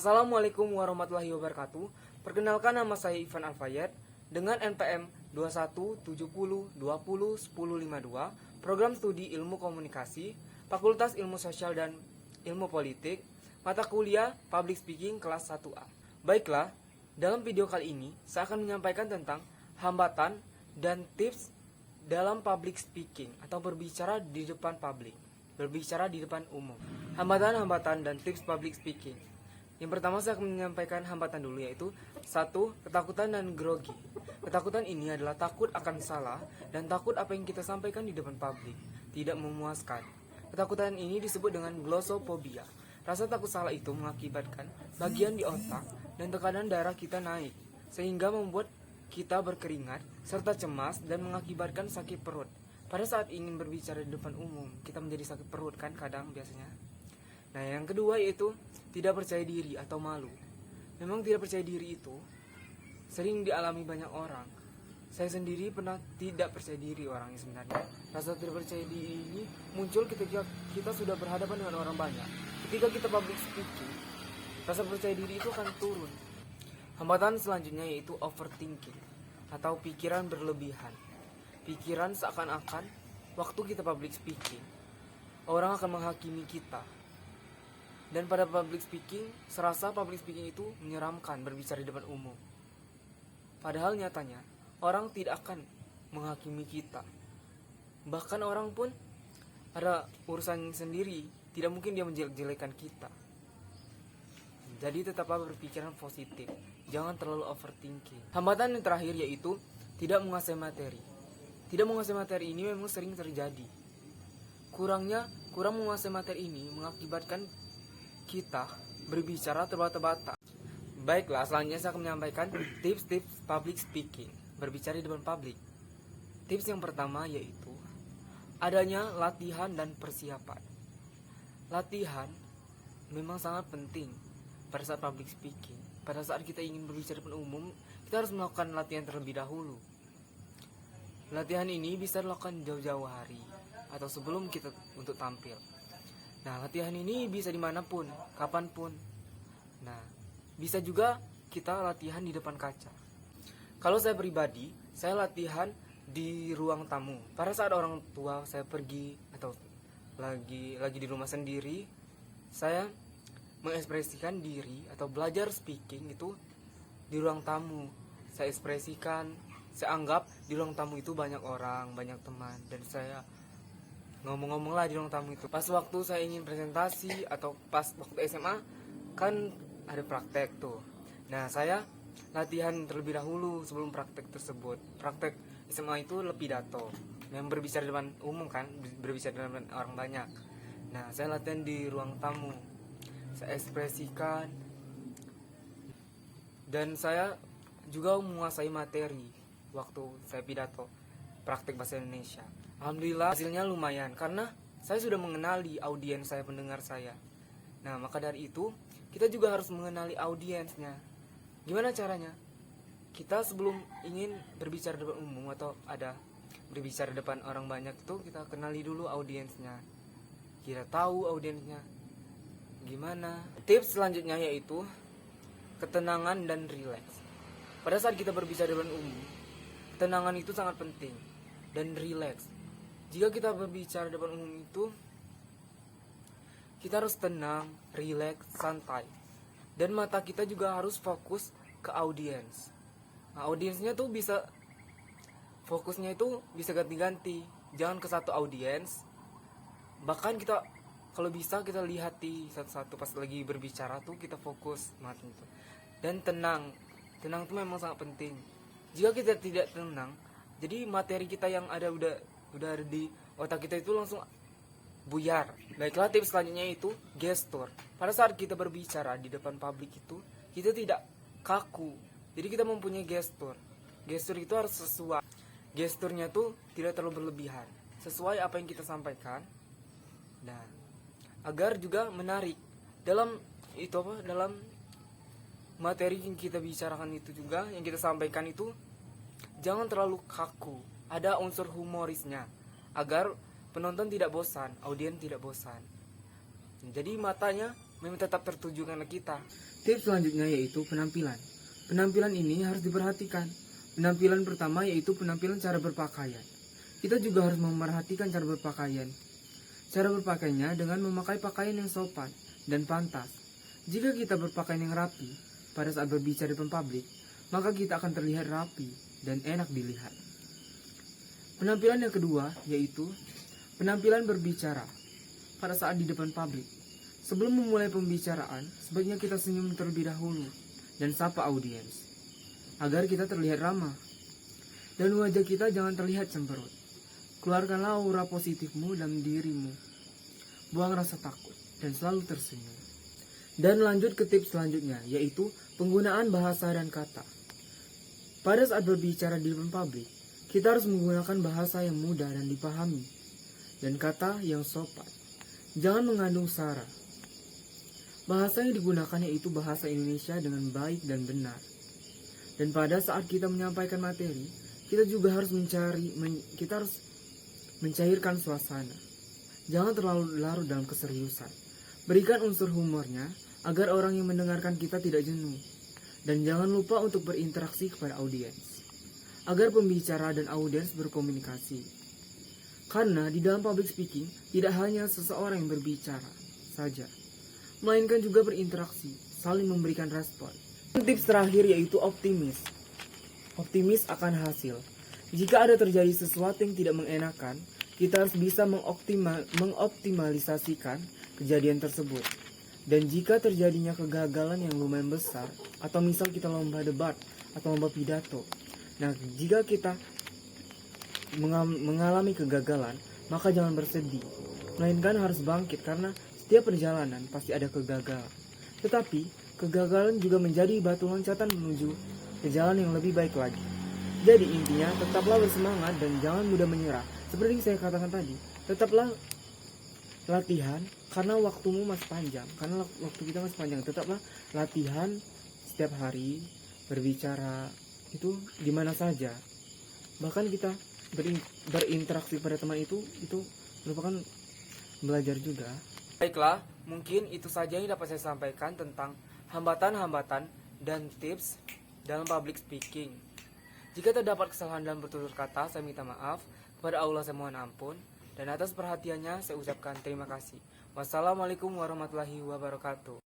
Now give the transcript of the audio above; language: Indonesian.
Assalamualaikum warahmatullahi wabarakatuh. Perkenalkan, nama saya Ivan Alfayed dengan NPM 2170201052, Program Studi Ilmu Komunikasi, Fakultas Ilmu Sosial dan Ilmu Politik, mata kuliah Public Speaking kelas 1A. Baiklah, dalam video kali ini saya akan menyampaikan tentang hambatan dan tips dalam public speaking atau berbicara di depan publik, berbicara di depan umum. Hambatan-hambatan dan tips public speaking. Yang pertama saya akan menyampaikan hambatan dulu, yaitu 1. Ketakutan dan grogi. Ketakutan ini adalah takut akan salah dan takut apa yang kita sampaikan di depan publik tidak memuaskan. Ketakutan ini disebut dengan glossophobia. Rasa takut salah itu mengakibatkan bagian di otak dan tekanan darah kita naik, sehingga membuat kita berkeringat serta cemas dan mengakibatkan sakit perut. Pada saat ingin berbicara di depan umum, kita menjadi sakit perut kan kadang biasanya. Nah, yang kedua yaitu tidak percaya diri atau malu. Memang tidak percaya diri itu sering dialami banyak orang. Saya sendiri pernah tidak percaya diri orangnya sebenarnya. Rasa tidak percaya diri ini muncul ketika kita sudah berhadapan dengan orang banyak. Ketika kita public speaking, rasa percaya diri itu akan turun. Hambatan selanjutnya yaitu overthinking atau pikiran berlebihan. Pikiran seakan-akan waktu kita public speaking, orang akan menghakimi kita. Dan pada public speaking, serasa public speaking itu menyeramkan berbicara di depan umum. Padahal nyatanya, orang tidak akan menghakimi kita. Bahkan orang pun ada urusan sendiri, tidak mungkin dia menjelek-jelekan kita. Jadi tetaplah berpikiran positif, jangan terlalu overthinking. Hambatan yang terakhir yaitu tidak menguasai materi. Tidak menguasai materi ini memang sering terjadi. Kurang menguasai materi ini mengakibatkan kita berbicara terbata-bata. Baiklah, selanjutnya saya akan menyampaikan tips-tips public speaking, berbicara di depan publik. Tips yang pertama yaitu adanya latihan dan persiapan. Latihan memang sangat penting pada saat public speaking. Pada saat kita ingin berbicara di depan umum, kita harus melakukan latihan terlebih dahulu. Latihan ini bisa dilakukan jauh-jauh hari atau sebelum kita untuk tampil. Nah, latihan ini bisa dimanapun, kapanpun. Nah, bisa juga kita latihan di depan kaca. Kalau saya pribadi, saya latihan di ruang tamu. Pada saat orang tua saya pergi atau lagi di rumah sendiri, saya mengekspresikan diri atau belajar speaking itu di ruang tamu. Saya ekspresikan, saya anggap di ruang tamu itu banyak orang, banyak teman, dan saya ngomong-ngomong lah di ruang tamu itu. Pas waktu saya ingin presentasi atau pas waktu SMA kan ada praktek tuh. Nah, saya latihan terlebih dahulu sebelum praktek tersebut. Praktek SMA itu pidato, yang berbicara di depan umum kan, berbicara di depan orang banyak. Nah, saya latihan di ruang tamu. Saya ekspresikan dan saya juga menguasai materi waktu saya pidato praktek bahasa Indonesia. Alhamdulillah hasilnya lumayan karena saya sudah mengenali audiens saya, pendengar saya. Nah, maka dari itu kita juga harus mengenali audiensnya. Gimana caranya? Kita sebelum ingin berbicara di depan umum atau ada berbicara di depan orang banyak itu, kita kenali dulu audiensnya. Kita tahu audiensnya gimana. Tips selanjutnya yaitu ketenangan dan rileks. Pada saat kita berbicara di depan umum, ketenangan itu sangat penting dan rileks. Jika kita berbicara di depan umum itu, kita harus tenang, rileks, santai. Dan mata kita juga harus fokus ke audiens. Nah, audiensnya tuh fokusnya itu bisa ganti-ganti. Jangan ke satu audiens. Bahkan kita kalau bisa kita lihati satu-satu pas lagi berbicara tuh kita fokus mata itu. Dan tenang. Tenang itu memang sangat penting. Jika kita tidak tenang, jadi materi kita yang ada udah ada di otak kita itu langsung buyar. Baiklah, tips selanjutnya itu gestur. Pada saat kita berbicara di depan publik itu, kita tidak kaku. Jadi kita mempunyai gestur. Gestur itu harus sesuai. Gesturnya tuh tidak terlalu berlebihan, sesuai apa yang kita sampaikan. Nah, agar juga menarik dalam materi yang kita bicarakan itu juga, yang kita sampaikan itu jangan terlalu kaku. Ada unsur humorisnya agar penonton tidak bosan, audiens tidak bosan. Jadi memang tetap tertuju karena kita. Tips selanjutnya yaitu penampilan. Penampilan ini harus diperhatikan. Penampilan pertama yaitu penampilan cara berpakaian. Kita juga harus memerhatikan cara berpakaian. Cara berpakaiannya dengan memakai pakaian yang sopan dan pantas. Jika kita berpakaian yang rapi pada saat berbicara di depan publik, maka kita akan terlihat rapi dan enak dilihat. Penampilan yang kedua yaitu penampilan berbicara pada saat di depan publik. Sebelum memulai pembicaraan, sebaiknya kita senyum terlebih dahulu dan sapa audiens agar kita terlihat ramah dan wajah kita jangan terlihat cemberut. Keluarkanlah aura positifmu dalam dirimu. Buang rasa takut dan selalu tersenyum. Dan lanjut ke tips selanjutnya, yaitu penggunaan bahasa dan kata. Pada saat berbicara di depan publik, kita harus menggunakan bahasa yang mudah dan dipahami, dan kata yang sopan. Jangan mengandung sara. Bahasa yang digunakan yaitu bahasa Indonesia dengan baik dan benar. Dan pada saat kita menyampaikan materi, kita juga harus mencairkan suasana. Jangan terlalu larut dalam keseriusan. Berikan unsur humornya agar orang yang mendengarkan kita tidak jenuh. Dan jangan lupa untuk berinteraksi kepada audiens, agar pembicara dan audiens berkomunikasi. Karena di dalam public speaking tidak hanya seseorang yang berbicara saja, melainkan juga berinteraksi, saling memberikan respon. Tips terakhir yaitu optimis. Optimis akan hasil. Jika ada terjadi sesuatu yang tidak mengenakan, kita harus bisa mengoptimalisasikan kejadian tersebut. Dan jika terjadinya kegagalan yang lumayan besar, atau misal kita lomba debat atau lomba pidato, nah jika kita mengalami kegagalan, maka jangan bersedih, melainkan harus bangkit karena setiap perjalanan pasti ada kegagalan. Tetapi kegagalan juga menjadi batu loncatan menuju ke jalan yang lebih baik lagi. Jadi intinya tetaplah bersemangat dan jangan mudah menyerah. Seperti yang saya katakan tadi, tetaplah latihan karena waktumu masih panjang, karena waktu kita masih panjang. Tetaplah latihan setiap hari, berbicara itu di mana saja. Bahkan kita berinteraksi pada teman itu merupakan belajar juga. Baiklah, mungkin itu saja yang dapat saya sampaikan tentang hambatan-hambatan dan tips dalam public speaking. Jika terdapat kesalahan dalam bertutur kata, saya minta maaf. Kepada Allah saya mohon ampun. Dan atas perhatiannya saya ucapkan terima kasih. Wassalamualaikum warahmatullahi wabarakatuh.